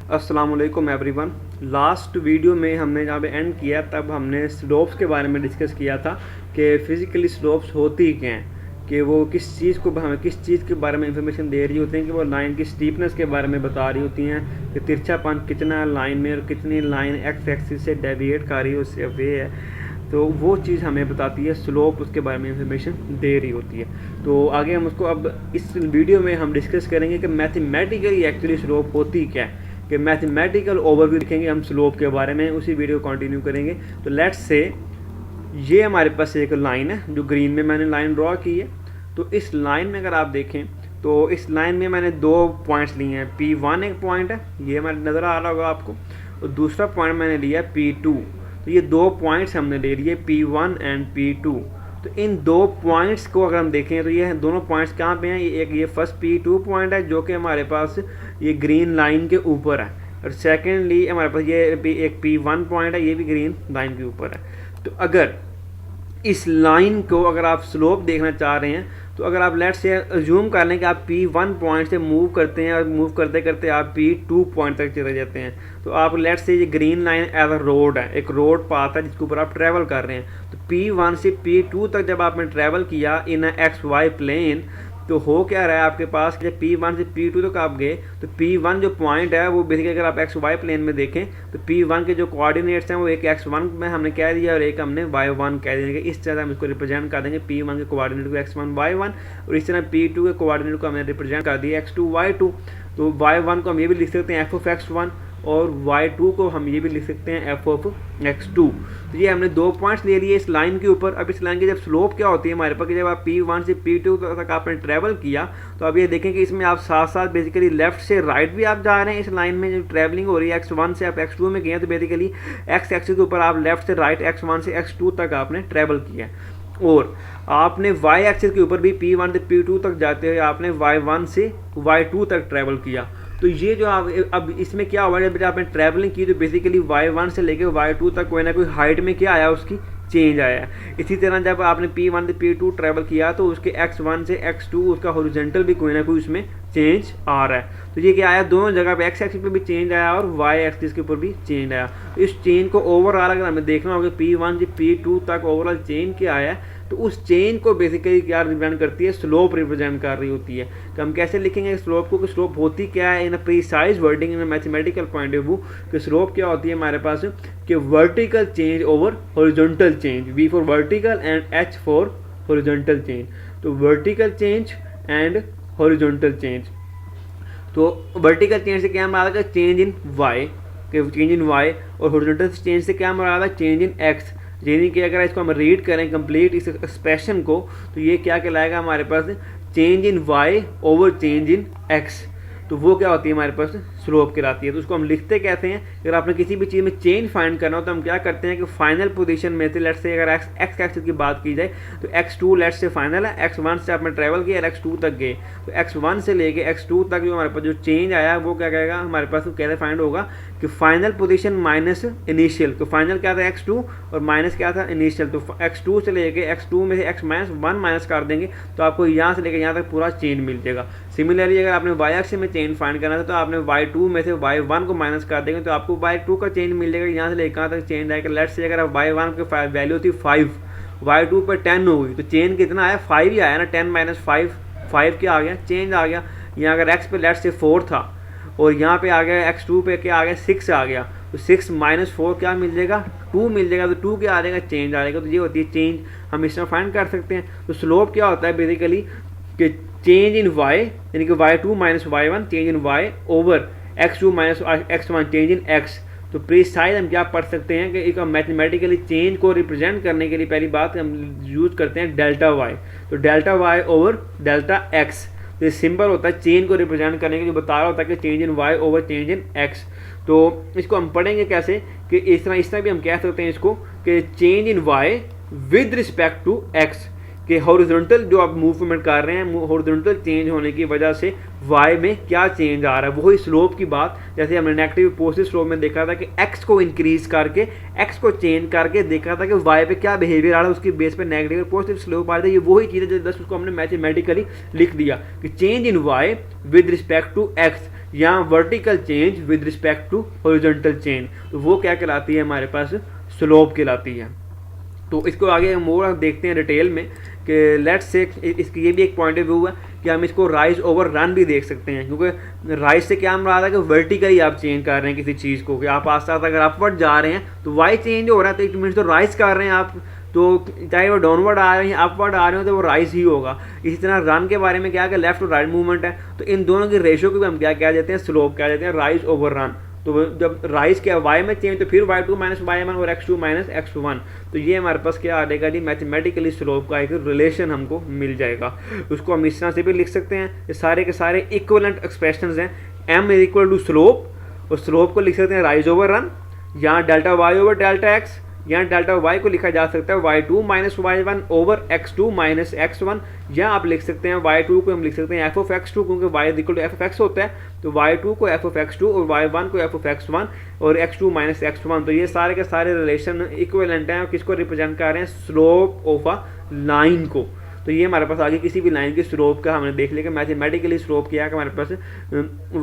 अस्सलाम वालेकुम everyone. Last video में हमने जहाँ पे एंड किया तब हमने स्लोप्स के बारे में डिस्कस किया था कि फ़िज़िकली स्लोप्स होती क्या हैं, कि वो किस चीज़ को हमें किस चीज़ के बारे में इंफॉर्मेशन दे रही होती हैं, कि वो लाइन की स्टीपनेस के बारे में बता रही होती हैं कि तिरछापन कितना लाइन में और कितनी लाइन एक्स एक्सिस से डेविएट कर रही है उससे वे है, तो वो चीज़ हमें बताती है स्लोप, उसके बारे में इंफॉर्मेशन दे रही होती है। तो आगे हम उसको अब इस वीडियो में हम डिस्कस करेंगे कि मैथमेटिकली एक्चुअली स्लोप होती क्या है, कि मैथमेटिकल ओवरव्यू देखेंगे हम स्लोप के बारे में, उसी वीडियो कंटिन्यू करेंगे। तो लेट्स से ये हमारे पास एक लाइन है जो ग्रीन में मैंने लाइन ड्रॉ की है। तो इस लाइन में अगर आप देखें तो इस लाइन में मैंने दो पॉइंट्स लिए हैं। P1 एक पॉइंट है, ये हमारे नज़र आ रहा होगा आपको, और दूसरा पॉइंट मैंने लिया है P2। तो ये दो पॉइंट्स हमने ले लिए P1 एंड P2। तो इन दो पॉइंट्स को अगर हम देखें तो ये दोनों पॉइंट्स कहाँ पे हैं, ये फर्स्ट P2 पॉइंट है जो कि हमारे पास ये ग्रीन लाइन के ऊपर है, और सेकेंडली हमारे पास ये एक P1 पॉइंट है, ये भी ग्रीन लाइन के ऊपर है। तो अगर इस लाइन को अगर आप स्लोप देखना चाह रहे हैं तो अगर आप लेट से अज्यूम कर लें कि आप P1 पॉइंट से मूव करते हैं और मूव करते करते आप P2 पॉइंट तक चले जाते हैं, तो आप लेट से ये green line as a road है, एक रोड पाथ है जिसके ऊपर आप ट्रैवल कर रहे हैं। तो P1 से P2 तक जब आपने ट्रैवल किया इन एक्स वाई प्लेन, तो हो क्या रहा है आपके पास, जब P1 से P2 तक आप गए तो P1 जो पॉइंट है वो बेसिकली अगर आप एक्स वाई प्लेन में देखें तो P1 के जो कोऑर्डिनेट्स हैं वो एक x1 में हमने कह दिया और एक हमने y1 कह देंगे। इस तरह हम इसको रिप्रेजेंट कर देंगे, P1 के कोऑर्डिनेट को x1 y1 और इस तरह P2 के कोऑर्डिनेट को हमने रिप्रेजेंट कर दिया x2 y2। तो y1 को हम ये भी लिख सकते हैं f ऑफ x1 और y2 को हम ये भी लिख सकते हैं f ऑफ x2। तो ये हमने दो पॉइंट्स ले लिए इस लाइन के ऊपर। अब इस लाइन की जब स्लोप क्या होती है हमारे पास, कि जब आप P1 से P2 तक आपने ट्रैवल किया तो अब ये देखें कि इसमें आप साथ साथ बेसिकली लेफ्ट से राइट भी आप जा रहे हैं। इस लाइन में जो ट्रैवलिंग हो रही है x1 से आप x2 में गए हैं, तो बेसिकली x एक्सिस के ऊपर आप लेफ्ट से राइट x1 से x2 तक आपने ट्रैवल किया है, और आपने y एक्सिस के ऊपर भी P1 से P2 तक जाते हुए आपने y1 से y2 तक ट्रैवल किया। तो ये जो आप अब इसमें क्या हुआ, जब आपने ट्रैवलिंग की तो बेसिकली y1 से लेकर y2 तक कोई ना कोई हाइट में क्या आया, उसकी चेंज आया है। इसी तरह जब आपने P1 से P2 ट्रैवल किया तो उसके x1 से x2 उसका हॉरिजॉन्टल भी कोई ना कोई उसमें चेंज आ रहा है। तो ये क्या आया, दोनों जगह पे x एक्सिस पे भी चेंज आया और y एक्सिस के ऊपर भी चेंज आया। तो इस चेंज को ओवरऑल अगर हमें देखना होगा P1 से P2 तक ओवरऑल चेंज क्या आया, तो उस चेन को बेसिकली क्या रिप्रेजेंट करती है, स्लोप रिप्रेजेंट कर रही होती है। तो हम कैसे लिखेंगे स्लोप को, कि स्लोप होती क्या है in a precise wording in a mathematical point of view, कि स्लोप क्या होती है हमारे पास, कि vertical change over horizontal change, V for vertical and H for horizontal change. तो vertical change and horizontal change, तो वर्टिकल चेंज से क्या हमारा आता है, चेंज इन Y, कि चेंज इन Y, और हॉरिजॉन्टल चेंज से क्या हमारा आता है, चेंज इन X। यानी कि अगर इसको हम रीड करें कंप्लीट इस एक्सप्रेशन को, तो ये क्या कहलाएगा हमारे पास, change in y over change in x। तो वो क्या होती है हमारे पास, स्लोप कहलाती है। तो उसको हम लिखते कहते हैं, अगर आपने किसी भी चीज़ में चेंज फाइंड करना हो तो हम क्या करते हैं कि फाइनल पोजीशन में से लेट्स से अगर एक्स एक्सिस की बात की जाए तो x2 लेट्स से फाइनल है, x1 से आपने ट्रैवल किया और x2 तक गए, तो x1 से लेके x2 तक जो हमारे पास जो चेंज आया वो क्या कहेगा हमारे पास, तो कैसे फाइंड होगा कि फाइनल पोजीशन माइनस इनिशियल। तो फाइनल क्या था x2 और माइनस क्या था इनिशियल। तो x2 से लेके x2 में से x माइनस 1 माइनस कर देंगे तो आपको यहाँ से लेकर यहाँ तक पूरा चेंज मिल जाएगा। सिमिलरली अगर आपने y एक्सिस में चेंज फाइंड करना था तो आपने y2 में से y1 को माइनस कर देंगे तो आपको y2 का चेंज मिल जाएगा, यहाँ से लेकर कहाँ तक चेंज आएगा। लेट्स से अगर y1 की वैल्यू थी 5, y2 पर 10 हो गई, तो चेंज कितना आया, 5 ही आया ना, 10 माइनस 5 क्या आ गया, चेंज आ गया। यहाँ अगर x पे लेट्स से 4 था और यहाँ पे आ गया x2 पे क्या आ गया, 6 आ गया, तो 6 माइनस 4 क्या मिल जाएगा, 2 मिल जाएगा। तो 2 क्या आ जाएगा, चेंज आ जाएगा। तो ये होती है चेंज, हम इसमें फाइंड कर सकते हैं। तो स्लोप क्या होता है बेसिकली कि चेंज इन y, यानी कि y2 minus y1 change in y over x2 minus x1 change in x। तो प्रीसाइज हम क्या पढ़ सकते हैं कि एक मैथमेटिकली चेंज को रिप्रेजेंट करने के लिए पहली बात हम यूज करते हैं डेल्टा y। तो delta y over delta x, तो ये सिंपल होता है चेंज को रिप्रेजेंट करने के लिए, बता रहा होता है कि change in y over change in x। तो इसको हम पढ़ेंगे कैसे, कि इस तरह भी हम कह सकते हैं इसको कि change in y with respect to x, कि हॉरिजॉन्टल जो आप मूवमेंट कर रहे हैं, हॉरिजॉन्टल चेंज होने की वजह से y में क्या चेंज आ रहा है, वही स्लोप की बात। जैसे हमने नेगेटिव पॉजिटिव स्लोप में देखा था कि x को इंक्रीज करके x को चेंज करके देखा था कि y पे क्या बिहेवियर आ रहा है, उसकी बेस पे नेगेटिव पॉजिटिव स्लोप आ रहा है। ये वही चीज़ है जो जस्ट उसको हमने मैथमेटिकली लिख दिया कि change in y with respect to x, या vertical change with respect to horizontal change, तो वो क्या कहलाती है हमारे पास स्लोप कहलाती है। तो इसको आगे मोर देखते हैं डिटेल में कि लेट्स से इसकी ये भी एक पॉइंट ऑफ व्यू है कि हम इसको राइज ओवर रन भी देख सकते हैं, क्योंकि राइज से क्या हम रहा था कि वर्टिकली आप चेंज कर रहे हैं किसी चीज़ को, कि आप आस्ते आस्ते अगर अपवर्ड जा रहे हैं तो वाई चेंज हो रहा है, तो इट मीन्स तो राइज कर रहे हैं आप, तो चाहे वो डाउनवर्ड आ रहे हैं अपवर्ड आ रहे हो तो वो राइज ही होगा। इसी तरह रन के बारे में क्या है कि लेफ्ट और राइट मूवमेंट है, तो इन दोनों की रेशियो को भी हम क्या कह देते हैं, स्लोप कह देते हैं, राइज ओवर रन। तो जब राइज क्या वाई में चेंज तो फिर y2 माइनस y1 और x2 माइनस x1, तो ये हमारे पास क्या आ जाएगा जी, मैथमेटिकली स्लोप का एक रिलेशन हमको मिल जाएगा। उसको हम इस तरह से भी लिख सकते हैं, ये सारे के सारे इक्वलेंट एक्सप्रेशंस हैं। m is equal to slope, और स्लोप को लिख सकते हैं राइज ओवर रन, यहाँ delta y over delta x, यहाँ डेल्टा y को लिखा जा सकता है y2 minus y1 over x2 minus x1, या आप लिख सकते हैं y2 को हम लिख सकते हैं f ऑफ x2, क्योंकि y equal to f of x होता है, तो y2 को f ऑफ x2 और y1 को f ऑफ x1 और x2 माइनस x1। तो ये सारे के सारे रिलेशन इक्विवेलेंट हैं और किसको रिप्रेजेंट कर रहे हैं, स्लोप ऑफ अ लाइन को। तो ये हमारे पास आगे किसी भी लाइन की स्लोप का हमने देख लिया कि मैथमेटिकली स्लोप किया है कि हमारे पास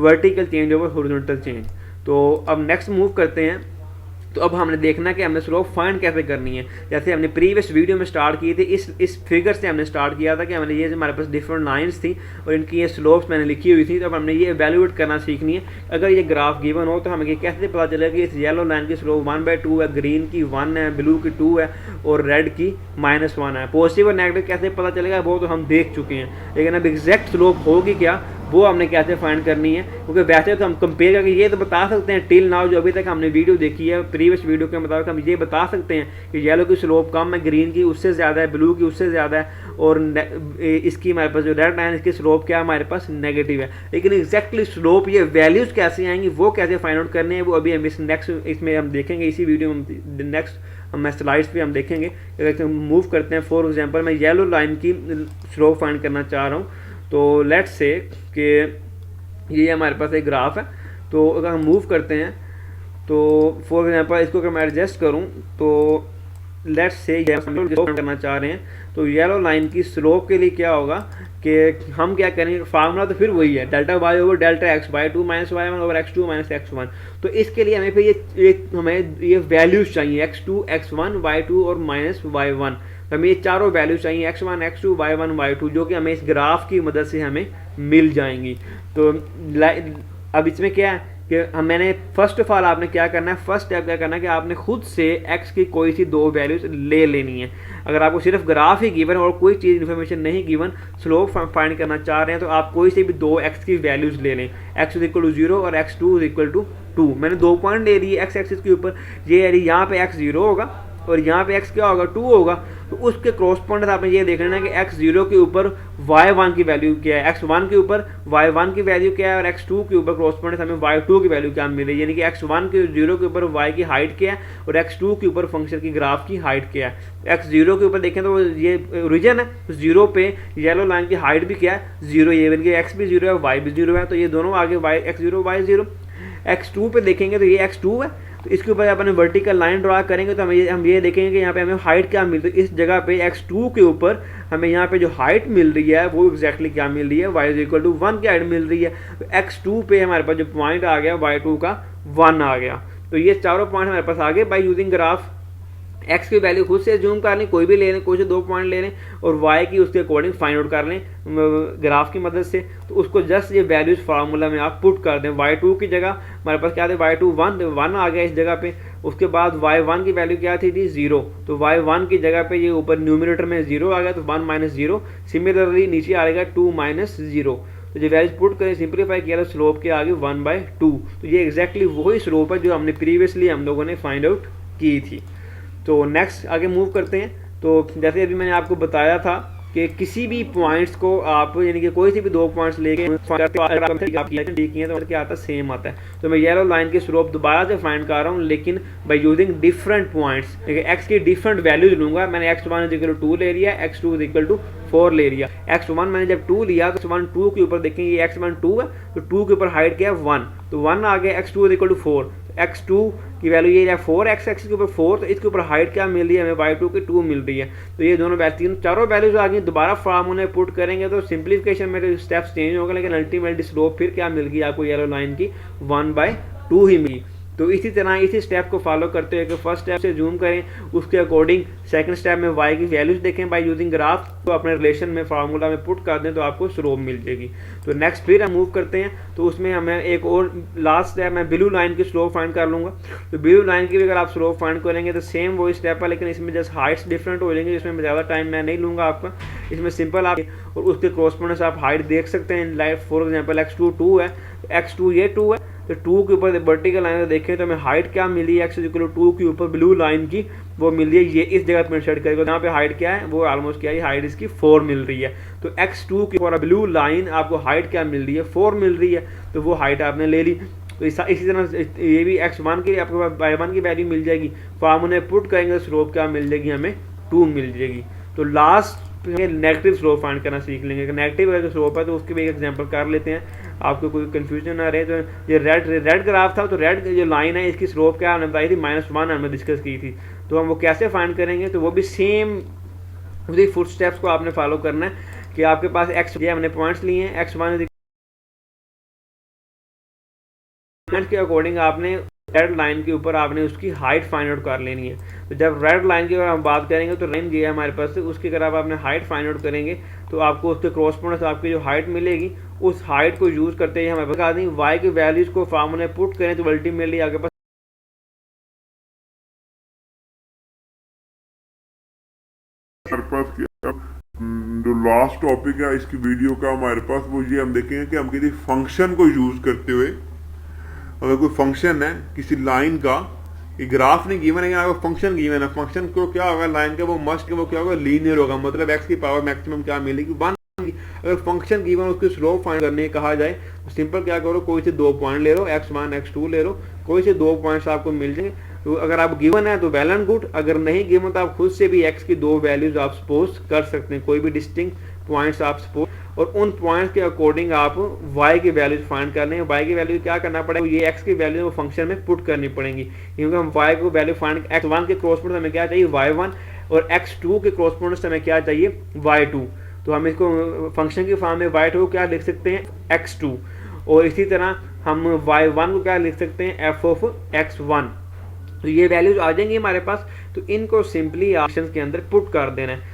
vertical change over horizontal change. तो अब नेक्स्ट मूव करते हैं, तो अब हमने देखना कि हमें स्लोप फाइंड कैसे करनी है। जैसे हमने प्रीवियस वीडियो में स्टार्ट की थी, इस फिगर से हमने स्टार्ट किया था कि हमने ये हमारे पास डिफरेंट लाइंस थी और इनकी ये स्लोप्स मैंने लिखी हुई थी, तो अब हमने ये एवेल्यूएट करना सीखनी है। अगर ये ग्राफ गिवन हो तो हमें ये कैसे पता चलेगा कि इस येलो लाइन की स्लोप 1/2 है, ग्रीन की 1 है, ब्लू की 2 है और रेड की -1 है। पॉजिटिव और नेगेटिव कैसे पता चलेगा वो तो हम देख चुके हैं, लेकिन अब एग्जैक्ट स्लोप होगी क्या वो हमने कैसे फाइंड करनी है, क्योंकि वैसे तो हम कंपेयर करके ये तो बता सकते हैं टिल नाउ जो अभी तक हमने वीडियो देखी है प्रीवियस वीडियो के मुताबिक हम ये बता सकते हैं कि येलो की स्लोप कम है, ग्रीन की उससे ज़्यादा है, ब्लू की उससे ज़्यादा है, और इसकी हमारे पास जो रेड लाइन इसकी स्लोप क्या है हमारे पास नेगेटिव है। लेकिन एग्जैक्टली स्लोप ये वैल्यूज़ कैसे आएंगी वो कैसे फाइंड आउट करने हैं वो अभी हम इसमें हम देखेंगे, इसी वीडियो में नेक्स्ट मैं स्लाइड्स पे हम देखेंगे। अगर मूव करते हैं, फॉर एग्जांपल मैं येलो लाइन की स्लोप फाइंड करना चाह रहा हूँ, तो लेट्स से कि ये हमारे पास एक ग्राफ है, तो अगर हम मूव करते हैं तो फॉर एग्जांपल इसको अगर मैं एडजस्ट करूं तो लेट्स से करना चाह रहे हैं, तो येलो लाइन की स्लोप के लिए क्या होगा कि हम क्या करेंगे, फार्मूला तो फिर वही है delta y over delta x, y2 minus y1 over x2 minus x1। तो इसके लिए हमें फिर हमें ये वैल्यूज चाहिए x2 x1 y2 और माइनस y1, हमें ये चारों वैल्यू चाहिए x1 x2 y1 y2, जो कि हमें इस ग्राफ की मदद से हमें मिल जाएंगी। तो अब इसमें क्या है कि मैंने फर्स्ट ऑफ ऑल आपने क्या करना है, फर्स्ट स्टेप क्या करना है कि आपने खुद से x की कोई सी दो वैल्यूज ले लेनी है। अगर आपको सिर्फ ग्राफ ही गिवन और कोई चीज़ इन्फॉर्मेशन नहीं गिवन, स्लोप फाइंड करना चाह रहे हैं, तो आप कोई से भी दो x की वैल्यूज ले लें, x इज इक्वल टू 0 और x2 इज इक्वल टू 2। मैंने 2 पॉइंट ले लिए x एक्सिस के ऊपर, ये यहाँ पे x 0 होगा और यहाँ पे x क्या होगा 2 होगा, तो उसके क्रॉसपोंडेंट आपने ये देख लेना है कि x0 के ऊपर y1 की वैल्यू क्या है, x1 के ऊपर y1 की वैल्यू क्या है और x2 के ऊपर क्रॉसपोंडेंट हमें y2 की वैल्यू क्या मिल रही है, यानी कि x1 के 0 के ऊपर y की हाइट क्या है और x2 के ऊपर फंक्शन की ग्राफ की हाइट क्या है। x0 के ऊपर देखें तो ये ओरिजिन है, तो 0 पे येलो लाइन की हाइट भी क्या है 0, ये यानी कि x भी 0 है y भी 0 है, तो ये दोनों आगे x0 y0। x2 पे देखेंगे तो ये x2 है, तो इसके ऊपर अपन वर्टिकल लाइन ड्रा करेंगे तो हम ये देखेंगे कि यहाँ पे हमें हाइट क्या मिल रही है, इस जगह पे x2 के ऊपर हमें यहाँ पे जो हाइट मिल रही है वो एग्जैक्टली क्या मिल रही है, y इज इक्वल टू 1 की हाइट मिल रही है। तो x2 पे हमारे पास जो पॉइंट आ गया y2 का 1 आ गया। तो ये चारों पॉइंट हमारे पास आ गए बाई यूजिंग ग्राफ। x की वैल्यू खुद से जूम कर लें, कोई भी ले लें, कोई से 2 पॉइंट ले लें और y की उसके अकॉर्डिंग फाइंड आउट कर लें ग्राफ की मदद से। तो उसको जस्ट ये वैल्यूज फार्मूला में आप पुट कर दें, y2 की जगह हमारे पास क्या था y2 1 आ गया इस जगह पे, उसके बाद y1 की वैल्यू क्या थी 0, तो y1 की जगह पे ये ऊपर न्यूमरेटर में 0 आ गया तो 1 माइनस 0, सिमिलरली नीचे आएगा 2 माइनस 0। तो जो वैल्यूज पुट करें सिंप्लीफाई किया तो स्लोप के आगे 1/2। तो ये एग्जैक्टली वही स्लोप है जो हमने प्रीवियसली हम लोगों ने फाइंड आउट की थी। तो नेक्स्ट आगे मूव करते हैं। तो जैसे अभी मैंने आपको बताया था कि किसी भी पॉइंट्स को आप यानी कि कोई से भी 2 पॉइंट्स लेके किए तो क्या आता है सेम आता है। तो मैं येलो लाइन की स्लोप दोबारा से फाइंड कर रहा हूँ, लेकिन by using different points, x की डिफरेंट वैल्यूज लूंगा। मैंने x1 इज इक्वल टू 2 ले लिया, x2 इज इक्वल टू 4 ले लिया। x1 मैंने जब 2 लिया तो x1 2 के ऊपर देखेंगे ये x1 2 है, तो 2 के ऊपर हाइट क्या है 1, तो 1 आ गया, x2 is equal to 4, x2 की वैल्यू ये है 4, x एक्सिस के ऊपर 4, तो इसके ऊपर हाइट क्या मिल रही है हमें y2 की 2 मिल रही है। तो ये दोनों तीन चारों वैल्यूज आ गई, दोबारा फार्मूले में पुट करेंगे तो सिंप्लीफिकेशन में स्टेप्स चेंज होगा, लेकिन अल्टीमेटली स्लोप फिर क्या मिल गई आपको येलो लाइन की 1/2 ही मिली। तो इसी तरह इसी स्टेप को फॉलो करते हुए कि फर्स्ट स्टेप से जूम करें, उसके अकॉर्डिंग सेकंड स्टेप में y की वैल्यूज देखें बाय यूजिंग ग्राफ, तो अपने रिलेशन में फार्मूला में पुट कर दें तो आपको स्लोप मिल जाएगी। तो नेक्स्ट फिर हम मूव करते हैं, तो उसमें हमें एक और लास्ट स्टेप मैं ब्लू लाइन की स्लोप फाइंड कर लूँगा। तो ब्लू लाइन की भी अगर आप स्लोप फाइंड करेंगे तो सेम वही स्टेप है, लेकिन इसमें जस्ट हाइट्स डिफरेंट हो जाएंगे, इसमें ज़्यादा टाइम मैं नहीं लूँगा आपका। इसमें सिंपल आप और उसके क्रॉसपोंडेंस आप हाइट देख सकते हैं। लाइक फॉर एग्जाम्पल x2 2 है, x2 ये 2 है, तो 2 के ऊपर वर्टिकल लाइन देखें तो हमें हाइट क्या मिली है, x2 के ऊपर ब्लू लाइन की वो मिल रही है, ये इस जगह पर सेट करेगा, यहाँ पे हाइट क्या है वो ऑलमोस्ट क्या है, हाइट इसकी 4 मिल रही है। तो x2 के ऊपर ब्लू लाइन आपको हाइट क्या मिल रही है, 4 मिल रही है, तो वो हाइट आपने ले ली। तो इसी तरह ये भी x1 की आपके पास y1 की वैल्यू मिल जाएगी, फार्मूले पुट करेंगे स्लोप क्या मिल जाएगी, हमें 2 मिल जाएगी। तो लास्ट नेगेटिव स्लोप फाइंड करना सीख लेंगे। नेगेटिव अगर स्लोप है तो उसके भी एक एग्जांपल कर लेते हैं, आपको कोई कंफ्यूजन ना रहे। तो ये रेड ग्राफ था, तो रेड जो लाइन है इसकी स्लोप क्या हमने बताई थी -1 हमने डिस्कस की थी। तो हम वो कैसे फाइंड करेंगे, तो वो भी सेम उसी फुट स्टेप्स को आपने फॉलो करना है कि आपके पास x ये हमने पॉइंट्स लिए हैं, x1 के अकॉर्डिंग आपने रेड लाइन के ऊपर आपने उसकी हाइट फाइंड आउट कर लेनी है। तो जब रेड लाइन की अगर हम बात करेंगे तो लाइन ये है हमारे पास, उसकी अगर आप आपने हाइट फाइंड आउट करेंगे तो आपको उसके क्रॉसपोंडेंस आपकी जो हाइट मिलेगी, उस हाइट को यूज करते हुए हमें बता दें y की वैल्यूज को फार्मूले पुट करें तो अल्टीमेटली आपके पास जो लास्ट टॉपिक है इसकी वीडियो का हमारे पास वो ये हम देखेंगे कि हम किसी फंक्शन को यूज करते हुए, अगर कोई फंक्शन है किसी लाइन का, ये ग्राफ नहीं गिवन है, अगर फंक्शन गिवन है, फंक्शन को क्या होगा लाइन का, वो मस्ट वो क्या होगा, लीनियर होगा, मतलब x की पावर मैक्सिमम क्या मिलेगी 1। अगर फंक्शन गिवन उसकी स्लोप फाइंड करने कहा जाए तो सिंपल क्या करो, कोई से 2 पॉइंट ले लो, x1 x2 ले लो, कोई से 2 पॉइंट्स आपको मिल जाएंगे। तो अगर आप गिवन है तो वेल एंड गुड, अगर नहीं गिवन तो आप खुद से भी x की 2 वैल्यूज आप सपोज कर सकते हैं, कोई भी डिस्टिंक्ट पॉइंट्स आप सपोज, और उन पॉइंट्स के अकॉर्डिंग आप y की वैल्यूज फाइंड कर लें। y की वैल्यू क्या करना पड़ेगा, ये x की वैल्यू वो फंक्शन में पुट करनी पड़ेगी, क्योंकि हम y को वैल्यू फाइंड, x1 के क्रॉसपोंडेंस हमें क्या चाहिए y1, और x2 के क्रॉसपोंडेंस हमें क्या चाहिए y2। तो हम इसको फंक्शन की फॉर्म में y2 को क्या लिख सकते हैं x2, और इसी तरह हम y1 को क्या लिख सकते हैं f(x1)। तो ये वैल्यूज आ जाएंगी हमारे पास, तो इनको सिंपली ऑप्शन के अंदर पुट कर देना है।